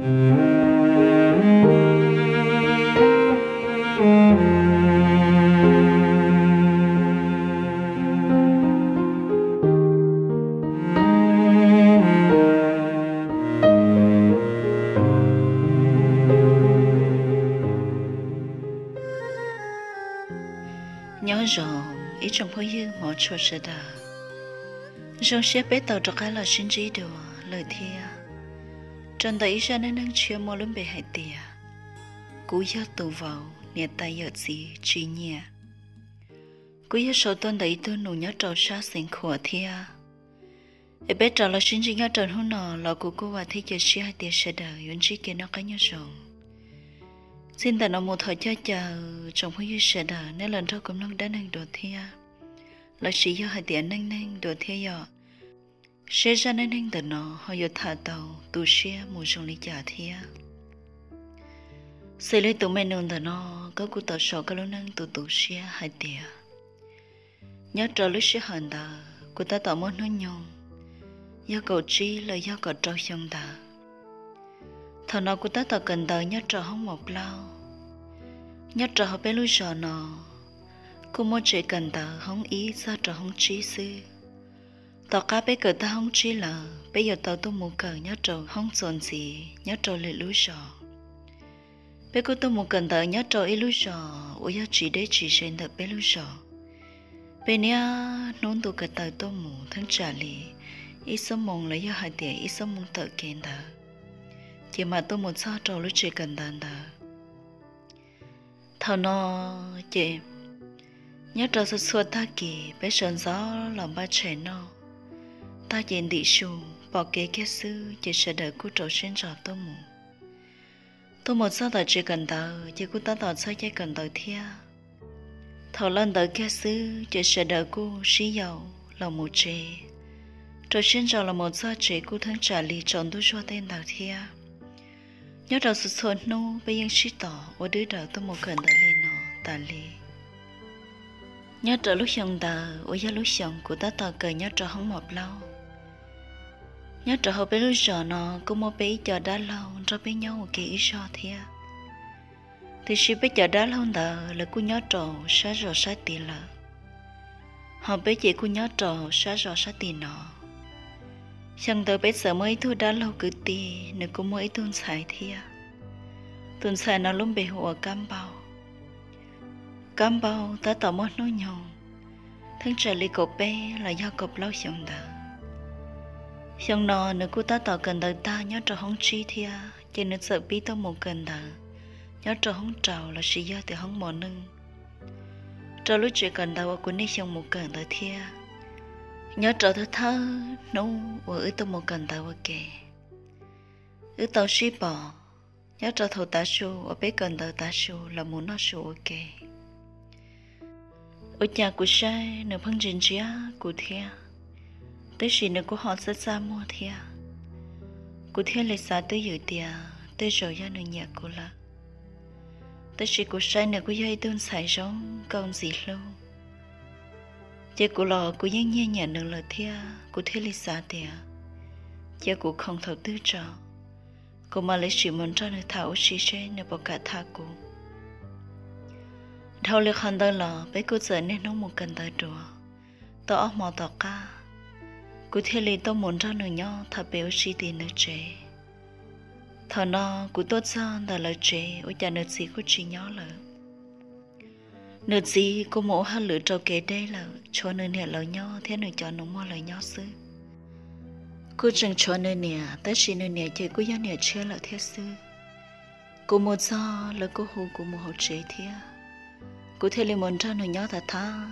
nhớ rồi ý trong hơi dư mỏ chua sẽ đờ rồi sẽ bé tàu cho cái là xin trí đồ lời thia trần tại ý ra nên đang chia mò lớn bề hải tìa cú gió tù vào nè tay giật gì chỉ nhẹ cú gió sầu tuần đấy tôi nụ nhớ trâu sát sinh khổ thia ấy bé trâu là xin trí nhớ trần hôm nọ là cô và thấy giờ sẽ hai tia sẽ đờ yến trí kia nó cái nhớ rồi xin tận ở một thời cho chờ trong hơi sẽ đờ nên lần sau cũng năng đã năng đồ thia là chỉ do hai tiền năng đồ thia giờ sẽ ra năng tận nó họ giờ thả tàu tu xe một trong lý trả thia sẽ lấy tụi mình nương tận nó có cụ tàu sọ có lúc năng tu xe hai tiền nhớ trò lúc sẽ hận tờ cụ ta tàu muốn nói nhung do cầu trí là do cầu trâu xong tờ thằng nào của ta tao cần đời nhớ trò không một lâu nhớ trò họ bé lui trò nọ cô muốn chỉ cần tao không ý sao trò không trí sư tao cá bé cờ ta không trí là bây giờ tao tôi muốn cờ nhớ trò không dồn gì nhớ trò lại lui trò bé cô tôi muốn cần đời nhớ trò ý lui trò ôi giờ chỉ để chỉ trên đợt bé lui trò bé nia nón tụ cờ tao tôi muốn thằng trả lì ý sớm mong lấy do hai tiền ý sớm mong tự kiện tao chỉ mà tôi muốn sao trâu lúc chỉ cần đàn đờ thằng nó chị nhớ trâu sốt sốt ta kỳ bé sơn gió làm ba trẻ nó ta nhìn đi xuống bỏ kế cái sư chỉ sẽ đợi cô trâu xuyên trò tôi muốn sao ta chỉ cần đờ chỉ cô ta tỏ sao chỉ cần đờ thia thằng lần đợi cái sư chỉ sẽ đợi cô xí dầu là một trẻ trâu xuyên trò là một sao trẻ cô thằng trả lì chọn tôi cho tên đờ thia nhớ đầu sụt sụt nô bây giờ chỉ tỏ ở đứa đầu tôi một cần đã lên nó ta li nhớ đầu lúc xong tờ ở giờ lúc xong của ta tờ cờ nhớ đầu không một lâu nhớ đầu họ bé lúc giờ nó cũng một bé chờ đã lâu rồi bé nhau một cái cho thia thì khi bé chờ đã lâu tờ là cô nhớ đầu sát rồi sát tiền là họ bé chị cô nhớ đầu sát rồi sát tiền nó chẳng tới bây giờ mới thôi đã lâu cứ tì nếu có mỗi tuần xài thia tuần xài nó luôn bị hồ cam bao ta tỏ mất nói nhau thằng trẻ li cột bé là do cột lâu xong đó xong nó nếu cô ta tỏ cần đời ta nhớ trò không chi thia chỉ nếu sợ bí tao một cần đời nhớ trò không trào là chỉ do thì không mò nâng trò lúc chỉ cần đời của ní xong một cần đời thia nhớ trò thơ nấu ở tôi một cần tàu ok ở tàu ship bỏ nhớ trò thầu tá su ở bé cần tàu tá su là muốn nó su ok ở nhà của sai nửa phong trình chia của thia tới gì nửa của họ sẽ ra mua thia của thia lại xa tới dự tiệc tới rồi ra nửa nhà của là tới gì của sai nửa của dây đơn xài giống còn gì luôn chị của lò của những nhà nhà nương lời thia của thế lý xa tiệt chị của không thầu tư trò cô mà lấy sự muốn cho người thảo xí xế nơi bỏ cả tha cô thầu lực hành đời lò bé cô giờ nên nó một cần đời đùa tao mò tao ca của thế lý tao muốn cho người nhỏ thà béo xí tiền nơi chế thầu nó của tốt sao là lời chế ở nhà nơi gì của chị nhỏ lợ nửa gì cô mổ hai lửa trâu kế đây là cho nơi nè lời nhau thế nơi cho nó mua lời nhau xứ cô chẳng cho nơi nè tới khi nơi nè chơi cô giá nè chơi là thế xứ cô một do là cô hù của một hậu chế thế cô thấy lên muốn cho nơi nhau thật tha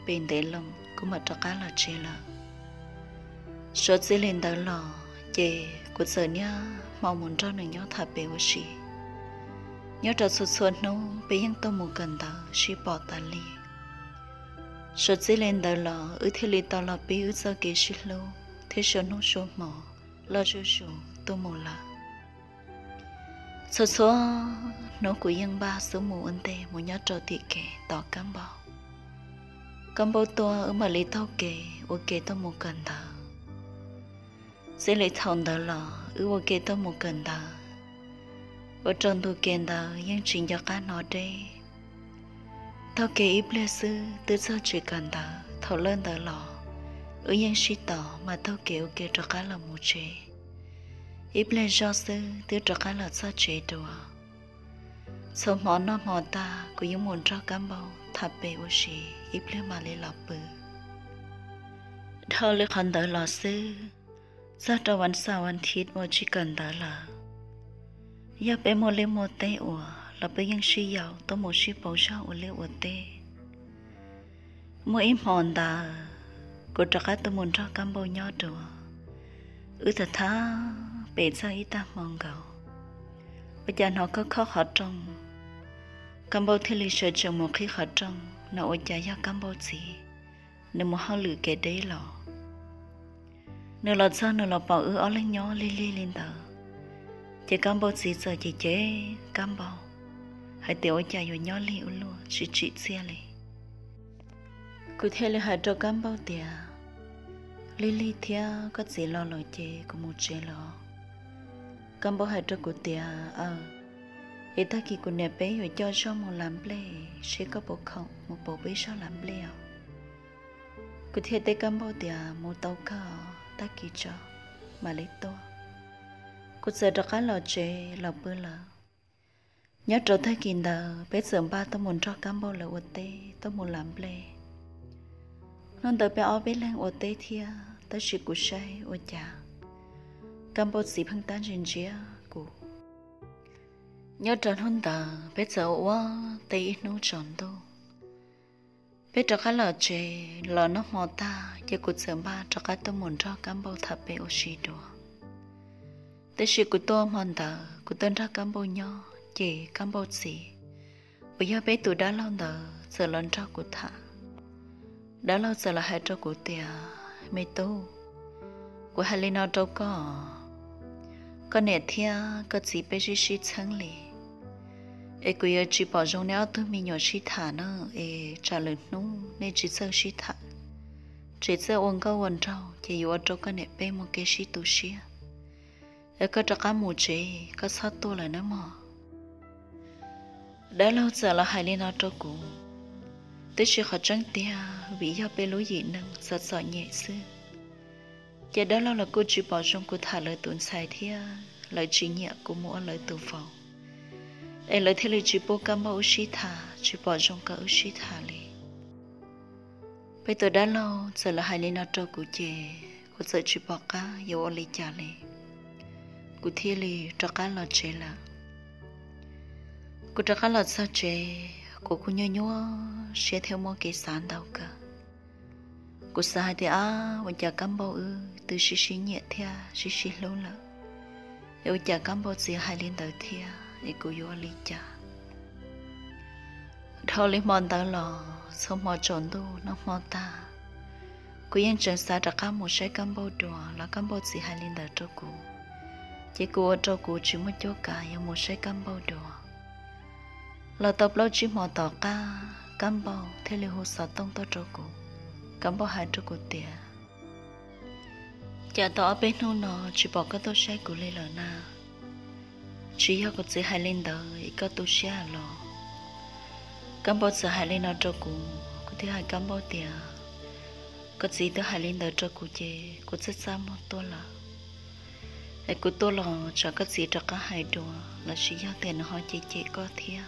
bên để lòng cô mà cho cá là chơi là số dễ lên tới lò chơi cô giờ nha mong muốn cho nơi nhau thật bề quá xí nhớ trò sụt sụt nô bây giờ tôi một cần tờ chỉ bỏ ta li sụt dễ lên tờ lò ở thế li tao là bí ở giờ kia xí lô thế số nô số mỏ lo số tôi một là sụt sụt nô của dân ba số một anh tê một nhớ trò tiệt kệ tỏ cam bao to ở mà lấy tao kệ ok tôi một cần tờ sẽ lấy thòng tờ lò ở ok tôi một cần tờ ở trong tu kiến đó những chuyện cho cá nó đây thao kể ít lệ sư từ giờ chỉ cần đó thầu lên đó lò ở những suy tỏ mà thao kể kể cho cá là một chế ít lệ do sư từ cho cá là sao chế đùa sau món nó mò ta cũng những muốn cho cám bao thập bề ô xì ít lệ mà lấy lọ bự thao lấy khăn đó lò sư ra choวันเสาร์วันอาทิตย์ว่าชิกันได้ละอย่าไปโมเลโมเตอวเราไปยังชียาวต้องโมชีเปาชาอเลอเตโมอิมอนดากูจะกัดตัวมุนรักกันบ่ยอดตัวแต่ถ้าเป็นซาอิตามองเก่าปัจจัยเขาก็ข้อขัดจงกันบ่ที่ลิเชจงโมขี้ขัดจงน่าอดใจยากกันบ่สีในโมหะหรือเกได้หรอnếu là sao nếu là bảo ở lên nhỏ lên tờ chỉ cam bao gì giờ chỉ chế cam bao hãy tiểu chạy rồi nhỏ liu luôn chỉ xe li cứ thế là hãy cho cam bao tiền li thia có gì lo chế có một chế lo cam bao hãy cho cụ tiền vậy ta khi cụ nẹp bé rồi cho một làm ple sẽ có bộ không một bộ bé sao làm ple cứ thế tới cam bao tiền một tàu cá ta kỳ cho mà lấy to cô giờ đó khá là chế là bơ là nhớ trở thấy kỳ đờ bé sớm ba tao muốn cho cam bao là ô tê tao muốn làm lê non đợi bé ở bé lên ô tê thia ta chỉ cú say ô chả cam bao xì phăng tan trên chia cú nhớ trở non đờ bé giờ quá tê nấu tròn đâu bé cho khá là chế là nó mò ta cho cuộc sống ba cho cái tôi muốn cho cam bao thập bé ô xì đùa thế sự của tôi mòn tờ của tôi ra cam bao nhỏ chế cam bao xì bây giờ bé tuổi đã lâu tờ giờ lần cho của thả đã lâu giờ là hai cho của tia mê tô của hai linh nào đâu có nè thia có gì bé chỉ chẳng lì cô yêu chỉ bảo trong nếu tôi mình nhỏ chỉ thả nó trả lời nó nên chỉ sợ chỉ thả chỉ sợ uống câu uống trâu chỉ yêu trâu cái nẹp bên một cái chỉ tu xia có cho cá mù chế có sát tu lại nữa mà đã lâu giờ là hai liên trâu cũ tới khi họ trắng tia vì do bên lối gì nâng sợ sợ nhẹ xưa giờ đó là cô chỉ bảo trong cô thả lời tuần xài thia lời chỉ nhẹ của mỗi lời tu phòng lời thế là chỉ bảo cam bao xí thả chỉ bảo trong cả xí thả li bây giờ đã lâu giờ là hai liên trâu của chị cô sợ chỉ bảo cá yêu ở li chả li cô thiên li cho cá là chế là cô cho cá là sao chế cô cũng nhớ sẽ theo một cái sản đâu cả cô sai thì và chả cam bao từ xí nhẹ thia xí lâu là yêu chả cam bao gì hai liên đầu thia để cô yêu lý cha thâu lý mòn ta lò xong mò trốn tu nó mò ta cô yên chân xa đã khá một sai cam bao đùa là cam bao gì hai liên đầu cho cô chỉ cô ở cho cô chỉ một chỗ cả yêu một sai cam bao đùa là tập lâu chỉ mò tỏ ca cam bao thế là hồ sơ tông to cho cô cam bao hai cho cô tiền chả tỏ bên nô nó chỉ bỏ cái tôi sai của lê lờ na chỉ có chỉ hai lên đời có tu sửa lo cam bao giờ hai lên nó cho cô thứ hai cam bao tiền có gì thứ hai lên đời cho cô chơi cô rất xa một tôi là ai cô tôi là cho có gì cho cả hai đùa là chỉ do tiền họ chơi có thiệt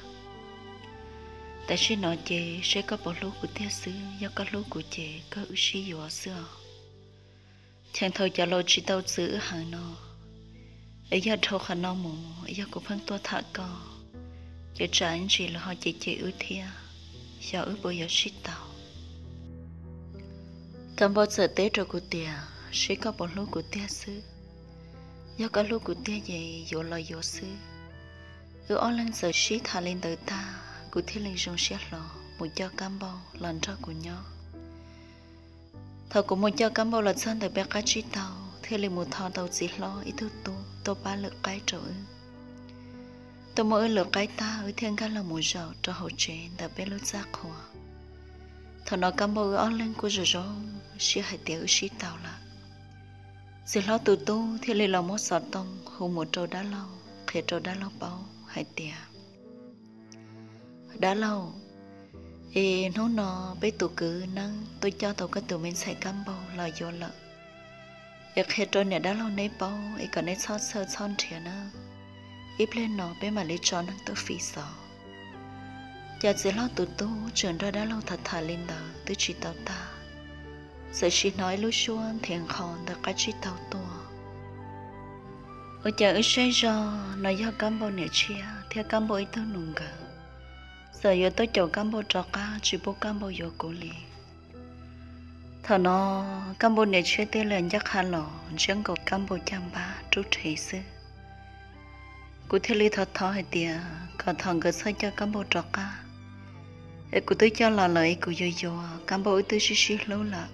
tại khi nó chơi sẽ có bao lúa của thiệt xứ do có lúa của chơi có ưu sĩ dọa xưa chẳng thôi cho lo chỉ tao giữ hàng nó ấy giờ thâu khăn nó mù ấy giờ cũng phân tua thả co giờ trả anh chỉ là họ chỉ ưu thia giờ ưu bây giờ shit tao cầm bao giờ tết rồi của tiền sẽ có bao lúa của tiền xứ giờ có lúa của tiền gì dỗ lời dỗ xứ ở lên giờ shit thả lên tới ta của thiên linh trong shit lò một cho cam bao lần ra của nhau thầu của một cho cam bao lần sang tới bé cá chi tàu thế là một thằng tàu chỉ lo ít thứ tôi ba lượt cái rồi tôi mỗi lượt cái ta ở thiên cái là một giờ cho hậu chế đã bé lướt ra khỏi thằng nó cam bao ở lên của rồi xí hai tiểu xí tàu là chỉ lo từ tu thế là một sọt tông hôm một trâu đá lâu khi trâu đá lâu bao hai tia đã lâu nó bé tụ cứ năng tôi cho tàu cái tụi mình xài cam bao là vô lợ việc hết rồi nè đã lâu nấy bao còn nấy xót sơ son thiệt nữa ít lên nó bé mà lấy tròn năng tôi phì sọ giờ chỉ lo tụt tu chuyển ra đã lâu thật thà lên đời tôi chỉ tàu ta giờ chỉ nói lúc xuân thiền khòn đã cái chỉ tàu tua ở giờ ở xe do nó do cam bao nè chia theo cam bao ít hơn nung gà giờ giờ tôi chọn cam bao trọ cá chỉ bố cam bao vô cổ lì thằng nó cam bao nè chia tên là chắc hà lò chẳng có cam bao chăm ba trút thấy sư cụ theo lý thật thọ hay tiệt còn thằng cái sai cho cam bao trọ cá cụ tôi cho là lợi cụ vô vô cam bao tôi xí lâu là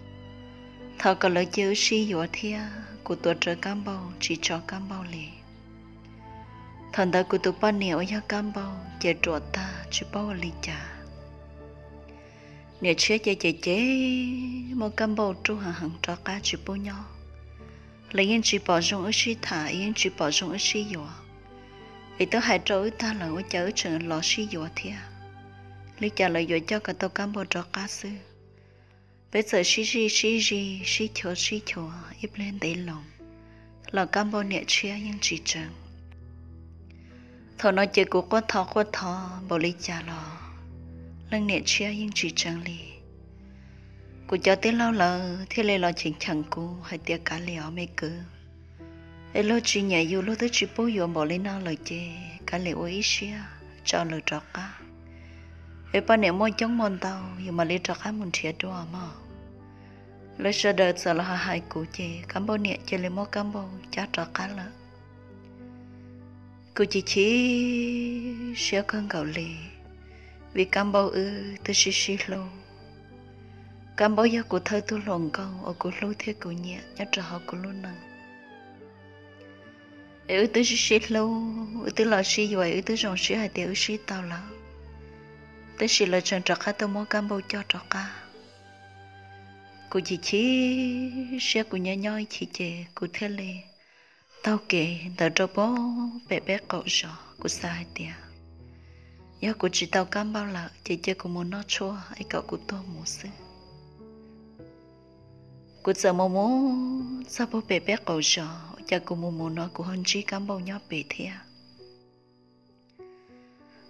thằng cái lợi chơi xí vô thia cụ tôi trở cam bao chỉ cho cam bao lì thần đã cụ tụ ban nẻo ya cam bao chế trộn ta chỉ bao lì trà nẻo chế một cam bao tru hàng cho cá chỉ bao nhỏ lấy yên chỉ bỏ trong ở xí thả yên chỉ bỏ trong ở xí dừa vì tôi hãy trôi ta là ở chợ trường lò xí dừa thia lấy trà lợi dừa cho cả tàu cam bao cho cá sư bây giờ xí chua ít lên đầy lòng là cam bao nẻo chế yên chỉ trường thọ nói chuyện của quát thọ bảo lý trả lò lần nè chia nhưng chỉ chẳng lì của cho tiếng lâu lờ thế này là chuyện chẳng cô hay tiệc cả liao mấy cứ ấy lo chỉ nhảy vô lo tới chỉ bố vô bảo lý nào lời chê cả liao ấy xia cho lời trọc á ấy ba nè môi chống mòn tàu nhưng mà lý trọc á muốn thiệt đùa mà lấy sơ đợt giờ là hai cụ chê cám bao nè chê lấy mò cám bao chả trọc cá lợ cô chỉ xé con gạo lì vì cam bao tôi xí lâu cam bao giờ cô thơ tôi lòng câu ở cô lâu thế cô nhẹ nhớ trở họ cô luôn nè tôi xí lâu tôi là xí vậy tôi rong xí hai tiếng xí tao là tôi xí là chân trọc tôi mua cam bao cho trọc cá cô chỉ xé cô nhoi chỉ chè cô thế lì tao kể tao cho bố bé cậu rõ của sai tiệt giờ của chị tao cam bao là chị chơi của muốn nó chua ấy cậu của tôi muốn xứ của giờ muốn sao bố bé cậu rõ giờ của muốn nó của hơn chí cam bao nhóc bé thiệt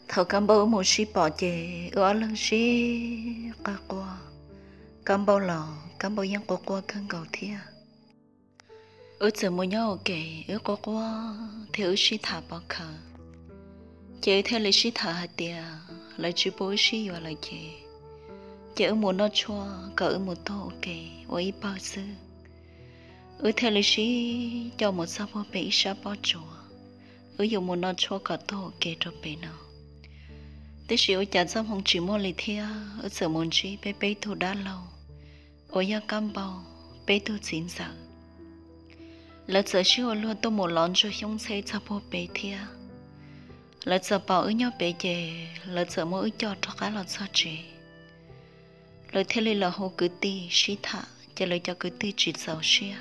thầu cam bao một xí bỏ chè ở lần xí qua cam bao lò cam bao yang qua căng cầu thiệt ở giờ mua nhau kể ở qua theo sĩ thả bao khờ chế theo lấy sĩ thả hạt tiền lại chỉ bố sĩ vào lại chế ở muốn nó chua cả ở một tô kể ở ít bao giờ ở theo lấy sĩ cho một sao bao bị sao bao chua ở dùng muốn nó chua cả tô kể cho bé nào thế sĩ ở chả sao không chỉ mua lấy theo ở giờ muốn chỉ bé thu đã lâu ở nhà cam bao bé thu chín giờ lỡ giờ xíu luôn tôi một lon cho không xây cho bố bé thia lỡ giờ bảo ở nhau bé về lỡ giờ mỗi cho cái lon sao chị lỡ thế này là hồ cứ ti xí thả cho lỡ cho cứ ti chỉ giàu xia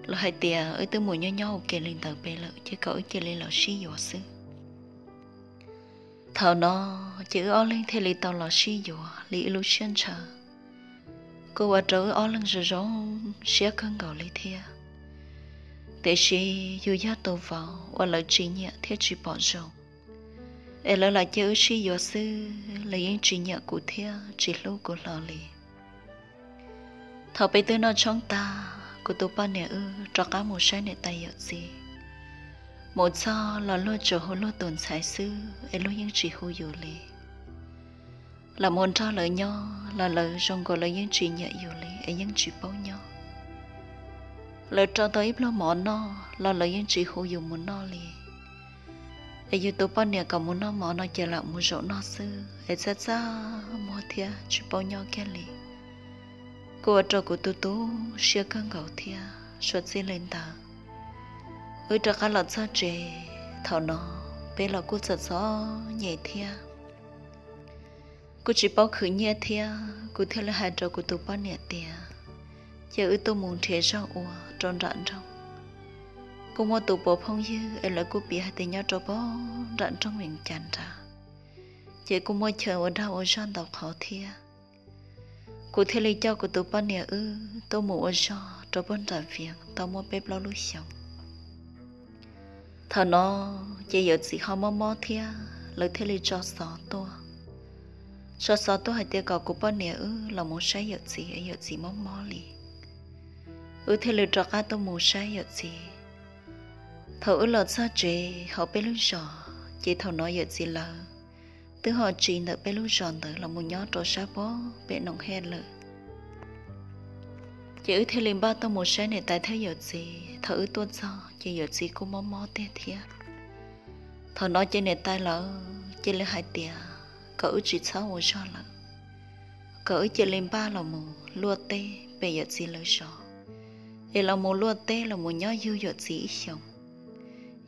lỡ hai tia ở tôi một nhau kể lên tờ bé lỡ chứ cậu chỉ lên là xí dọa sư thầu nó chữ ở lên thế này tao là xí dọa lý lu xuyên chờ cô ở chỗ ở lên rồi rong xía cơn gạo lý thia để chị dù giá tàu vào và lời chị nhẹ theo chị bỏ rộng để lời lại chơi chị dọa sư là những chị nhẹ của theo chị lâu của lò lì thọ bây tới nó trong ta của tụi ba nè cho cá một sai nè tay dọa gì một do là lo cho hồ lo tồn sai sư để lo những chị hô dù lì là một cho lời nhau là lời trong gọi là những chị nhẹ dù lì để những chị bao nhau lời cho tới lo món nó là lời những chị hữu dụng muốn nó liền ở YouTube bên này còn muốn nó món nó chỉ là một chỗ nó sư ở rất ra mua thia chỉ bao nhiêu cái liền cô cho cô tu xưa cơn gạo thia suốt gì lên ta ở trong cái lợn sao trẻ thảo nó bây giờ cô giật gió nhẹ thia cô chỉ bao khử nhẹ thia cô theo là hai trò cô tu bên này tiền giờ tôi muốn thế sao ủa tròn rãn trong cô mua tụ bộ phong dư em là cô bị hai tên nhau trò bó rặn trong mình chán ra chị cô mua chờ ở đâu ở trong đọc họ thia cô thấy lý do của tụ bao nhiêu tôi mua ở trong trò bó trả việc tao mua bếp lo lúc sống thằng nó chị giờ chỉ họ mò thia lời thế lý cho tôi hai tia cậu của bao nhiêu là một sai giờ gì mò li thế lý cho cái tôi mua sai giờ gì thầu lợt sao chị họ bé lúc giò chị thầu nói giờ gì là từ họ chỉ nợ bé lúc giòn tới là một nhót trò sát bó bé nòng he lợ chị thế liền ba tao một sáng này tại thấy giờ gì thầu tuôn sao chị giờ gì cũng mò tê thiệt thầu nói trên này tai lỡ chị lấy hai tia cỡ chỉ sáu một sao lợ cỡ chị liền ba là một lúa tê bây giờ gì lời giò để là một lúa tê là một nhót dư giờ gì xong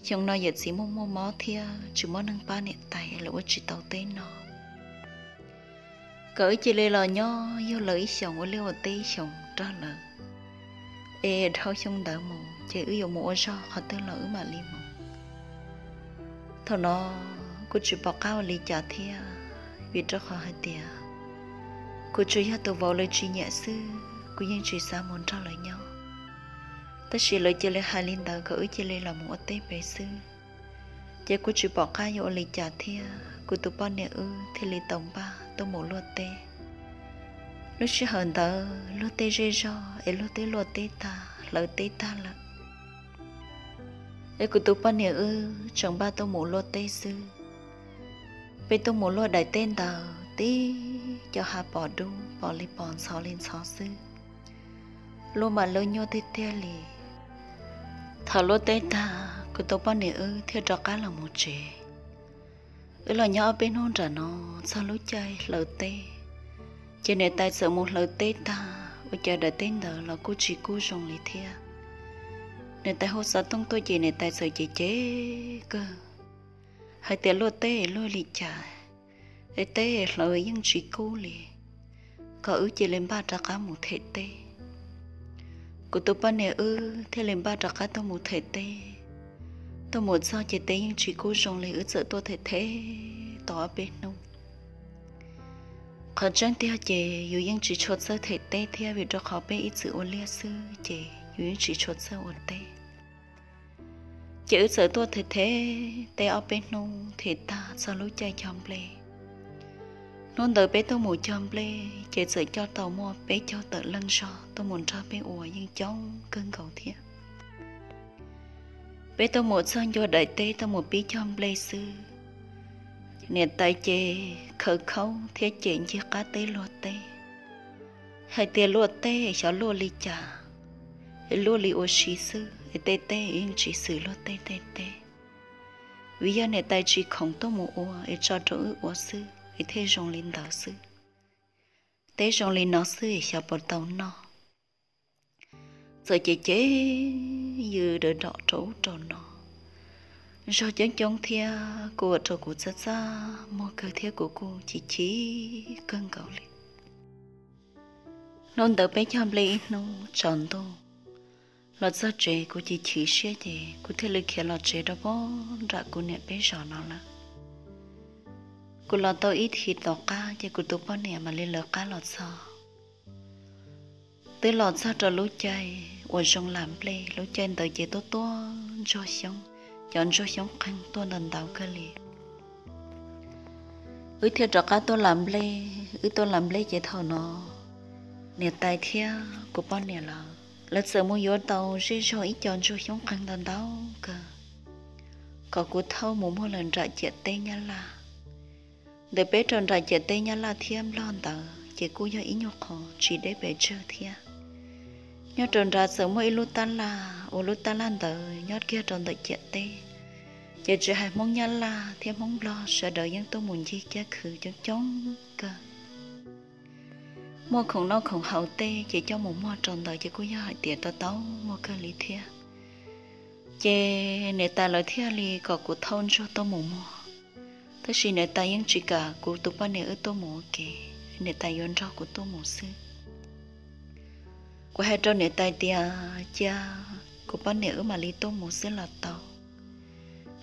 trong nó giờ chỉ mò thia chỉ mò nâng ba nẹt tay là chỉ tàu tên nó cỡ chỉ lấy lò nho vô lấy chồng ở liêu tê chồng ra lợ thôi trong đỡ mù chỉ dùng một cho họ tới lỡ mà li mù thằng nó cô chỉ bỏ cao li trả thia vì cho họ hai tia cô chỉ hết tàu vào lời chỉ nhẹ sư cô nhưng chỉ xa muốn cho lời nhau ta chỉ lời chỉ lấy hai linh đạo gửi chỉ lấy làm một tế bể sư chỉ cô chỉ bỏ cái vô lấy trả thia cô tụ bao nè thì lấy tổng ba tôi một lúa tê lúc chỉ hờn tờ lúa tê rê ro lúa tê ta lời tê ta là cô tụ bao nè chồng ba tôi một lúa tê sư bây tôi một lúa đại tên tờ tí cho hà bỏ đu bỏ li bòn xó lên xó sư luôn mà lỡ nhau tê tê lì thở lô tê ta cứ tao bao nhiêu theo trò cá là một trẻ là nhỏ bên hôn trả nó sao lối chơi lỡ tê cho nên tại sợ một lỡ tê ta ở chờ đợi tên đỡ là cô chỉ cô rong lì thia nên tại hôm sau tông tôi chỉ nên tại sợ chị chế cơ hai tiền lô tê lôi lì trả để tê lỡ nhưng chỉ cô lì có chỉ lên ba trò cá một thể tê cô tôi ban nè thế lên ba trò cá tôi một thể tê tôi một sao chỉ tê nhưng chỉ cô rong lấy sợ tôi thể thế tỏ bên nông còn chẳng theo chị dù nhưng chỉ chốt sơ thể tê theo vì cho khó bé ít sự ôn lia sư chị dù nhưng chỉ chốt sơ ôn tê chị sợ tôi thể thế tê ở bên nông thì ta sao lối chơi chom lê nôn đợi bé tôi mù chom lê chị sợ cho tàu mua bé cho tờ lân so tôi muốn cho bé ủa nhưng cháu cơn cầu thiệt bé tôi một son vô đại tê tôi một bí chom lê sư nè tay chê khờ khâu thế chuyện chia cá tê lúa tê hai tiền lúa tê cho lúa li trà lúa li ô xí sư tê tê yên chỉ xử lúa tê tê tê vì giờ nè tay chỉ không tôi một ủa cho chỗ ủa sư thế rong lên đạo sư thế rong lên nó sư cho bỏ tàu nó giờ chị chế như đỡ đọ trấu trò nó rồi chẳng chống thia của trò của rất xa mua cơ thia của cô chỉ cơn cầu lên nôn đỡ bé chăm lấy nó tròn tô lọt ra trẻ của chị chỉ xe thì của thế lực kia lọt trẻ đó bó ra của nè bé giò nó là cô lọt tôi ít thịt lọt cá chứ cô tụi bó nè mà lên lọt cá lọt sao tới lọt sao cho lối chơi ở trong làm play lối chơi tới chị to cho sống chọn cho sống khăn tôi lần đầu cơ li theo trò cá tôi làm play tôi làm play chị thầu nó nè tài theo của bó nè là sợ mua vô tàu sẽ cho ít chọn cho sống khăn lần đầu cơ có cô thâu một lần trả chị tên nha là để bé tròn ra chị tên nhà là thiêm lon tờ chị cô cho ý nhóc họ chỉ để bé chơi thiêm nhóc tròn ra sợ mỗi lúc tan là ô lúc tan lan tờ nhóc kia tròn đợi chị tê chị chỉ hai mong nhà là thiêm mong lo sợ đợi những tôi muốn gì kia khử cho chống cơ mua khổng nó khổng hậu tê chị cho một mua tròn đợi chị cô cho hỏi tiền tao tao mua cơ lý thiêm chị nè ta lời thiêm li có của thôn cho tôi một mua thế thì nè ta những chỉ cả của tụi bạn nè ở tôi mua kì nè ta yon cho của tôi mua sư của hai trâu nè ta tia cha của bao nhiêu mà lý tô một xứ là tàu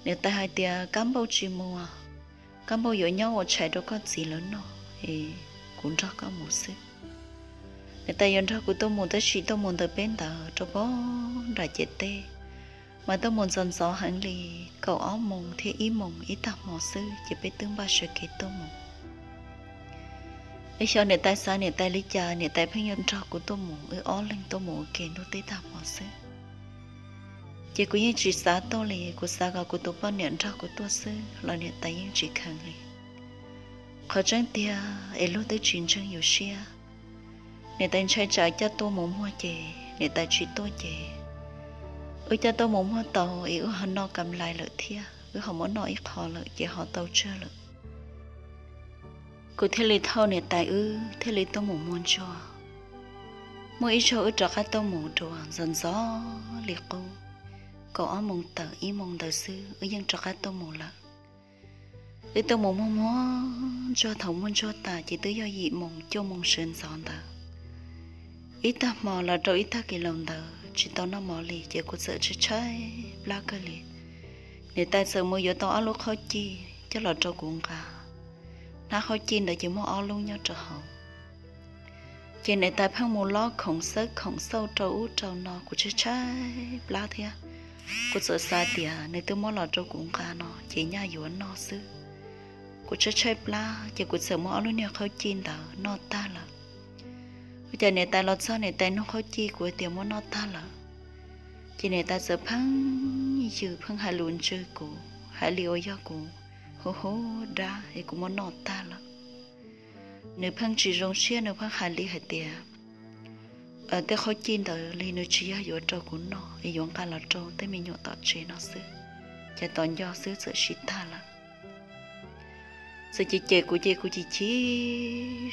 nếu ta hai tia cám bao chim mua cám bao dội nhau ở chạy đâu có gì lớn nó thì cũng rất có một xứ nếu ta nhận ra của tôi muốn tới chỉ tôi muốn tới bên tàu cho bó đã chết tê mà tôi muốn dần dò hẳn lì cậu áo mông thì ý mông ý tao mò xứ chỉ biết tương ba sự kết tôi mông ý cho nếu ta sao nếu ta lý cha nếu ta phải nhận ra của tôi muốn ở ó lên tôi muốn kể nó tới tao mò xứ chỉ có những chuyện xa tôi lì của xa gạo của tôi bao nhận ra của tôi xứ là nếu ta những chuyện khăn lì khó chẳng tia ấy lúc tới chuyện chẳng nhiều xia nếu ta chạy chạy cho tôi muốn mua chè nếu ta chỉ tôi chè ơi cho tôi muốn mua tàu ấy họ nó cầm lại lợi thia họ muốn nói họ lợi chỉ họ tàu chưa lợi cô thế lý thâu nếu ta thế lý tôi muốn mua cho mỗi chỗ ở trọ tôi muốn đồ dần gió liệt cô có mong tờ ý mong tờ sư ở dân trọ tôi muốn lợi để tôi muốn mua cho thống muốn cho ta chỉ tới do gì mong cho mong sơn giòn tờ ít ta mò là rồi ít ta kỳ lòng tờ chỉ tao nó mò lì chỉ có sợ chết cháy lá cơ lì để ta sợ mua vô tao áo lúc khó chi cho là trâu cuồng cả nó khó chi để chỉ mua áo luôn nhau trở hậu chỉ để ta phăng mua lót khổng sớt khổng sâu trâu nó của chết cháy lá thế có sợ xa tìa để tôi mua là trâu cuồng cả nó chỉ nhà yuan nó xứ của chết cháy lá chỉ có sợ mua áo luôn nhau khó chi tờ nó ta là bây giờ này ta lọt sao này ta nó khó chi của tiền muốn nó ta là chỉ này ta sợ phăng như phăng hai luôn chơi của hai liều do của hô đa thì cũng muốn nó ta là nếu phăng chỉ rong xia nếu phăng hai li hai tiền ở đây khó chi tờ li nếu chỉ ở trâu của nó thì giống cả là trâu tới mình nhọ tọt chế nó xứ chỉ toàn do xứ sợ shit ta là sự chị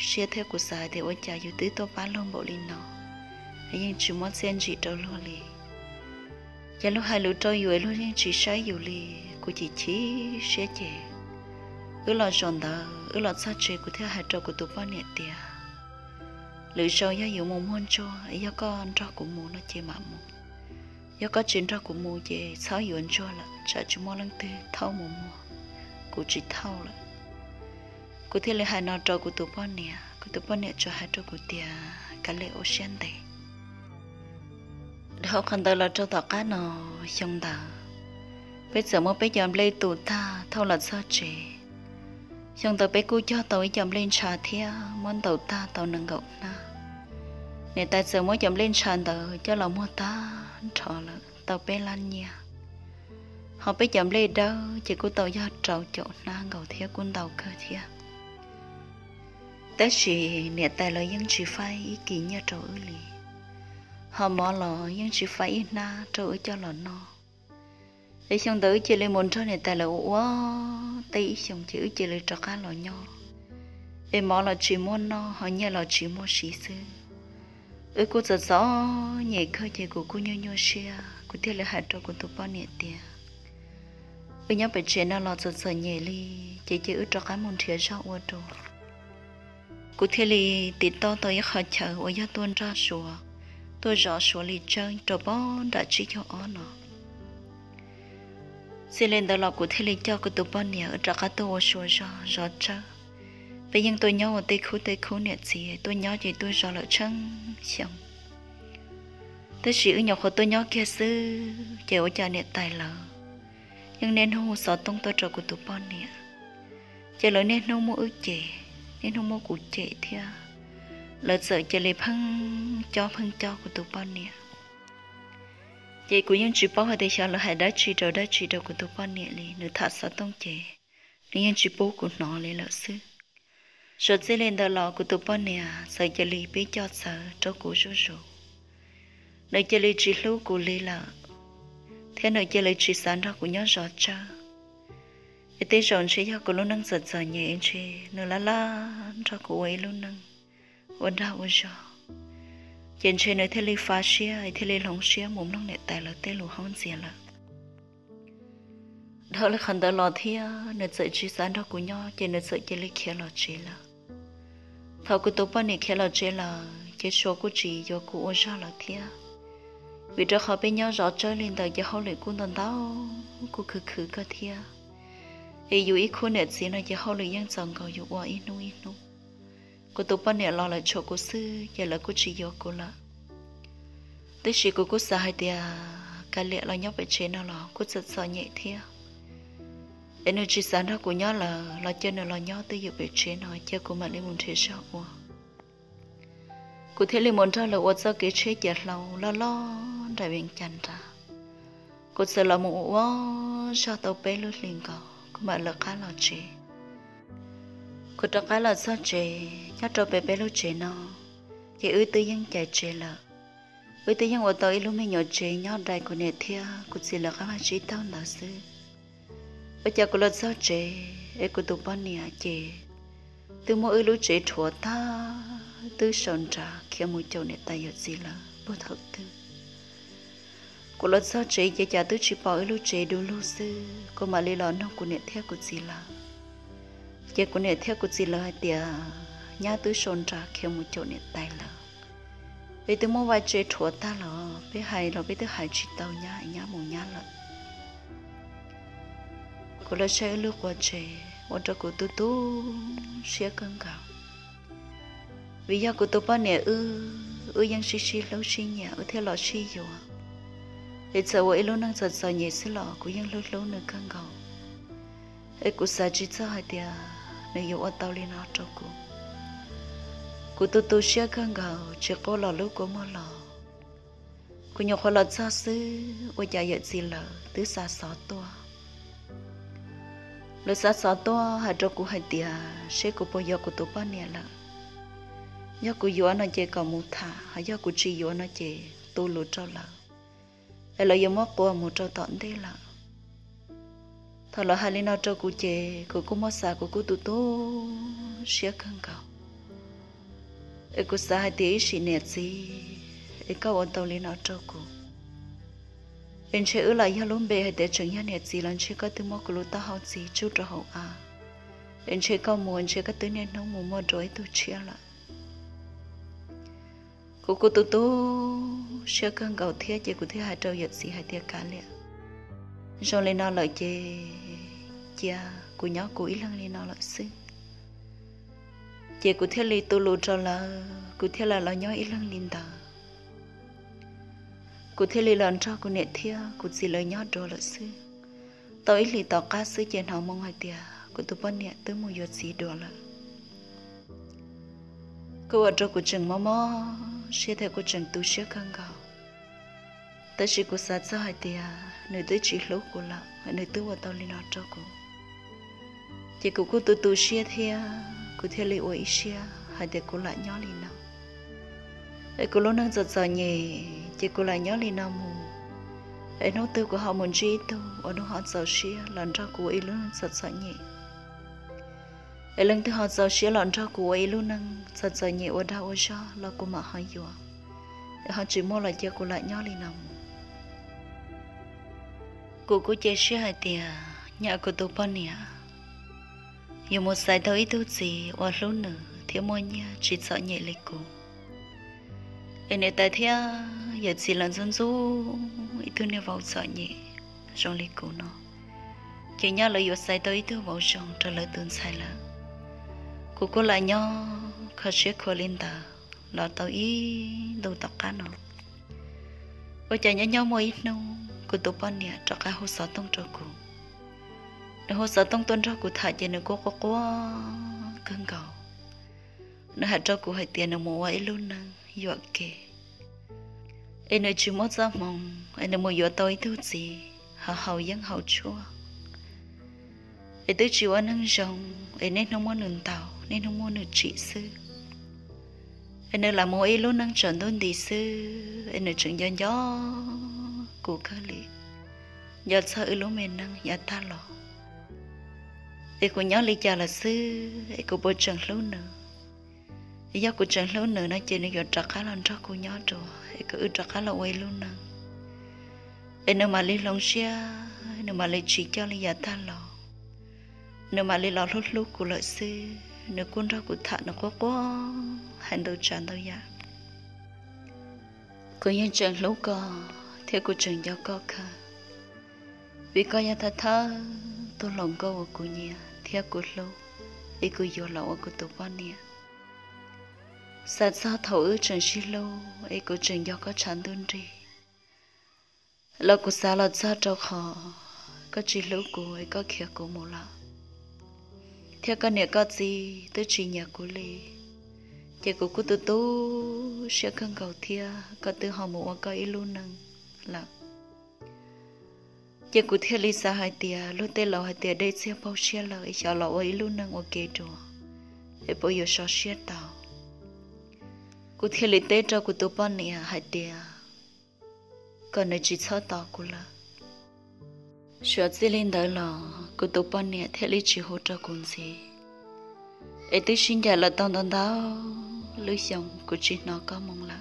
share theo của sai thì ôi cha yêu tứ tôi bán luôn bộ linh nó nhưng chỉ muốn xem chị trâu luôn li cha lúc hai lũ trâu yêu luôn nhưng chỉ sai yêu li của chị share chị là chọn đó là sao chị của theo hai trâu của tụi bao nhiêu tiền lựa chọn yêu mồm hôn cho yêu con trâu của mù nó chỉ mà mù yêu có chuyện trâu của mù chị sao yêu cho là cha chỉ muốn lần tư thâu mù của chị thâu là cô thấy là hai nọ trâu của tụi bọn nè cho hai trâu của tia cả lệ ocean đấy họ còn tới là trâu tao cá nọ xong tao bây giờ mới bây giờ lấy tụi ta thâu là sao chị xong tao bây cô cho tao chậm lên trà thia món tàu ta tàu nâng gọc na nè ta giờ mới chậm lên trà tao cho là mua ta trò là tao bé lan nha họ bây chậm lên đâu chỉ cô tao do trâu chỗ na gầu thia quân tàu cơ thia tất chỉ nè tài lời dân chỉ phải ý kỳ như trâu ư lì họ mò lò dân chỉ phải ý na trâu ư cho lò no để xong tới chỉ lên muốn cho nè tài lời quá tay xong chữ chỉ lên cho cá lò nho để mò là chỉ muốn no họ như là chỉ muốn xí sư cô giật gió nhảy khơi chỉ của cô nhô xia của thế là hạt trâu của tụi bao nè tiền nhớ phải chuyện nó là giật nhảy li chỉ chữ cho cá muốn thiệt cho ô tô cụ thể là tít to tôi khó chờ ở nhà tuần ra sủa tôi rõ sủa lì chơi rồi bó đã chỉ cho ó nó xin lên đó là cụ thể là cho cái tụi bọn nhớ ra cái tôi sủa rõ chơi bây giờ tôi nhớ ở tây khu nè gì tôi nhớ thì tôi rõ là chân xong tôi chỉ ở nhà của tôi nhớ kia sư chịu cho nè tài lờ nhưng nên không sợ tung tôi cho của tụi bọn nè chờ lỡ nên không mua ước chè nên không mua cụ trẻ thia lỡ sợ chờ lấy phăng cho của tụi bọn nè vậy của những chị bảo ở đây sao lỡ hai đã chỉ đầu của tụi bọn nè li nữa thật sao tông trẻ nên những chị bố của nó lấy lỡ sư sợ dễ lên đầu lò của tụi bọn nè sợ chờ lấy biết cho sợ cho của rủ nơi chờ lấy chỉ lú của lấy lỡ thế nơi chờ lấy chỉ sáng ra của nhớ rõ cho để tới rồi sẽ cho cô luôn nâng giật nhẹ chứ nữa là cho cô ấy luôn nâng ôn ra trên trên nơi thế li pha xia thế li lòng xia muốn nâng nẹt tài là tê lù hông gì là đó là khẩn đó lò thia nơi sợi chỉ sáng đó của nhau trên nơi sợi chỉ li kia lò chỉ là thầu của tôi bao nhiêu kia lò chỉ là cái số của chị do cô ôn ra là thia vì cho họ bên nhau rõ chơi lên đời cho họ lại cũng tận tao cũng khử cơ thia ấy dù ít khuôn nét gì là cho họ lạiยังchẳng có dù qua ít nu cô tụi bạn nè lo lại cho cô sư giờ là cô chỉ vô cô là tới khi cô sai thì cái lẽ là nhóc phải chế nó là cô sợ nhẹ thia em chỉ sáng ra của nhóc là chân là nhóc tới giờ phải chế nó cho cô mà lấy muốn chế sao cô thấy lấy muốn ra là ô sao cái chế chặt lo đại viện chăn ra cô sợ là một sao tàu bé lướt liền cô mà là khá là chế cô cho cái là sao chế nhóc cho bé lướt chế nó chỉ ư tư nhân chạy chế là với tư nhân ở tới lúc mình nhỏ chế nhóc đại của nè thia cô chỉ là các bạn chỉ tao là sư bây giờ cô là sao chế em cô tụi bạn nè chế từ mỗi lúc chế thua ta từ sòn trà khi một chỗ nè tay ở gì là bất hợp tư cô là sao chế giờ giờ tôi chỉ bảo lúc chế đủ lúc sư cô mà lấy lon nó của nè theo của gì là giờ của nè theo của gì là tiệt nhà từ sòn trà khi một chỗ nè tay là bây từ mỗi vài chế thua ta là bây hai là bây từ hai chỉ tàu nhà một nhà là cô là sẽ lúc qua chếวันจะกูตู้เสียกันเก่าวิญญากูตัวป้าเนี่ยยังชี้แล้วชี้เนี่ยเท่าหล่อชี้อยู่ไอ้เจ้าว่าไอ้ลูกนั่งจัดสรรเนี่ยสิหล่อกูยังลุ้นนึกกันเก่าไอ้กูสาจิตใจเดียในอยู่อันเตาลีน่าจกูตู้เสียกันเก่าเจ้าก็หล่อลูกกูมาหล่อกูยังคนหล่อจ้าซื้อว่าจะอยากสิหล่อตื้อสาสอตัวlời sát sát to hạt trâu của hạt tiệt sẽ của bao giờ của tụi bạn nè là do của vợ nó chơi còn một thả hay do của chị vợ nó chơi tu lụt cho là hay là do mất của một trâu tận thế là thật là hai lần nào trâu của chơi của cô mất xa của cô tụi sẽ khăng cầu ấy của xa hai tí xí nẹt gì ấy câu ôn tàu lần nào trâu của em sẽ ở lại luôn bề hay để chẳng nhà nét gì lần sẽ có từ mốc của ta học gì chút rồi học em sẽ có muốn sẽ có từ nên nó muốn mua rồi tôi chia lại cô tôi sẽ cần cầu thiết chỉ của thứ hai trâu giật gì hay tiệt cả lẹ rồi lên nó lại chia của nhỏ của ít lần lên nó lại xứ chỉ của thiết lý tôi lụt rồi là của thiết là nhỏ ít lần lên tờ cụ thể là lần cho cụ nẹt thia cụ chỉ lời nhớ đồ là sư tới lì tỏ cá sư trên họ mong hai tia cụ tụi bọn nẹt tới mua giọt gì đồ là cụ ở trong cụ chừng mò xe theo cụ chừng tu xe căng gạo tới chỉ cụ sát cho hai tia nơi tới chỉ lố cụ là nơi tới vào tàu lên nó cho cụ chỉ cụ tu xe thia cụ theo lì oi xe hai tia cụ lại nhớ lên nào để cụ lúc năng giật nhẹ chỉ cô lại nhớ lên nào mù, ấy nấu tư của họ muốn gì đâu, ở đâu họ giàu xía, lần ra của ấy luôn giật nhẹ, ấy lần thứ họ giàu xía lần ra của ấy luôn năng giật nhẹ ở đâu ở sao là cô mà hay dọa, họ chỉ mua lại cho cô lại nhớ lên nào mù, cô chơi xía hai tia, nhà cô tụi bọn nè, dù một sai đâu ít đâu gì, ở lúc nữa thiếu mua nha, chỉ sợ nhẹ lấy cô. Em này tại thế giờ chỉ lần dân du ít thứ này vào sợ nhẹ trong lịch của nó chỉ nhớ là yếu sai tới ít thứ vào trong trả lời tương sai là cô lại nhớ khởi sẽ khởi lên ta là tao ý đầu tóc cá nó bây giờ nhớ mỗi ít nâu cô tụi bọn nè cho cả hồ sơ tông cho cô để hồ sơ tông tuân cho cô thả cho nó có cơn cầu nó hạt cho cô hay tiền nó mua ấy luôn nè dọa kề em nói chỉ mất ra mong em nói mua dọa tôi thứ gì họ hậu dân hậu chua em tới chiều ăn ăn rồng em nên không muốn nương tàu nên không muốn nương trị sư em nói là mua ấy luôn ăn tròn đôn đi sư em nói chuyện gió của cơ lì gió sợ lúc mình năng gió ta lọ em cũng nhớ lý cha là sư em cũng bớt trần lâu nữa do cô chẳng lâu nữa nó chỉ nó giọt khá là cho cô nhớ rồi cứ khá là quay luôn nè em nếu mà lấy lòng xe nếu mà lấy chỉ cho lấy giá ta lò nếu mà lấy lò lúc của lợi sư nếu con ra của thà nó có hành đầu tràn đâu ya cô nhân chẳng lâu co theo cô chừng do có khá vì có nhà ta tha tôi lòng câu của nhà theo cô lâu ý cô vô lậu của tụi con nè sát sao thấu ư chừng xí lâu ý cô chừng do có chán đơn đi là cô xa là xa trâu khó có chỉ lâu cô ấy có kia cô một lần theo con nè có gì tới chỉ nhà cô lì chị cô từ tú sẽ không cầu thia có từ họ một có ý luôn nâng là chị cô theo lý sa hai tia lúc tê lò hai tia đây sẽ bao xe lời cho lò ý luôn nâng ok rồi để bây giờ sao xe tàu cô theo lý tê cho cô tụ bao nè hai tia còn nơi chỉ sao tàu cô là sợ gì lên đó là cô tụ bao nè theo lý chỉ hỗ trợ cùng gì ấy tôi xin trả là tao đó lưới dòng của chị nó có mong là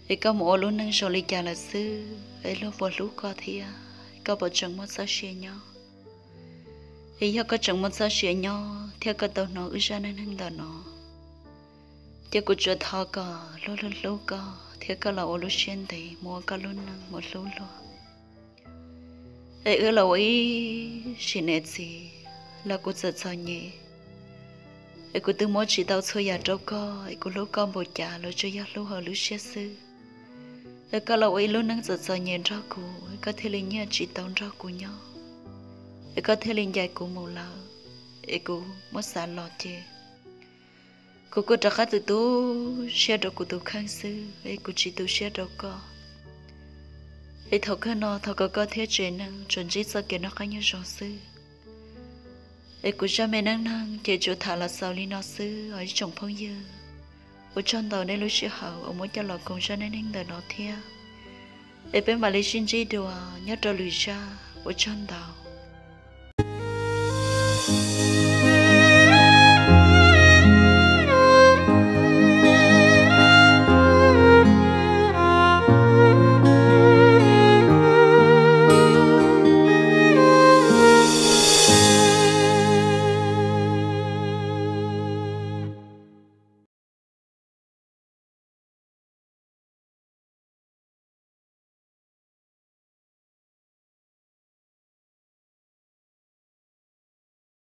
ấy có một lúc nâng rồi lý trả là sư ấy lúc vào lúc có thì có bộ chồng mất sao xia nhau ấy có chồng mất sao xia nhau theo cái tàu nó ư ra nên hình đó nó cho cô chưa thọ có lâu có theo cái là lúc xuyên thì mua cái lúc nâng một lúc luôn ấy ư là ấy xin hết gì là cô giật sao nhỉ ấy cô từng muốn chỉ tao chơi nhà trâu co ấy cô lúc con bột chả rồi chơi nhà lúc họ lúc xia sư ấy cái là ấy lúc nâng giật sao nhỉ ra cô ấy có thể lên nhà chỉ tao ra cô nhau ấy có thể lên dài cô mù lợ ấy cô mất xa lọt chê cô trả khá từ tú xe đồ của tú khang sư ấy cô chỉ tú xe đồ co ấy thầu cái nó thầu có thế chuyện nè chuẩn chỉ sao kia nó khá như rõ sư ấy cô cha mẹ năng chỉ chỗ thả là sao li nó sư ở trong phong dơ ở trong tàu này lúc xưa hậu ông muốn cho lọ công cho nên đời nó theo ấy bên mà lấy xin gì đồ nhớ cho lùi ra ở trong tàu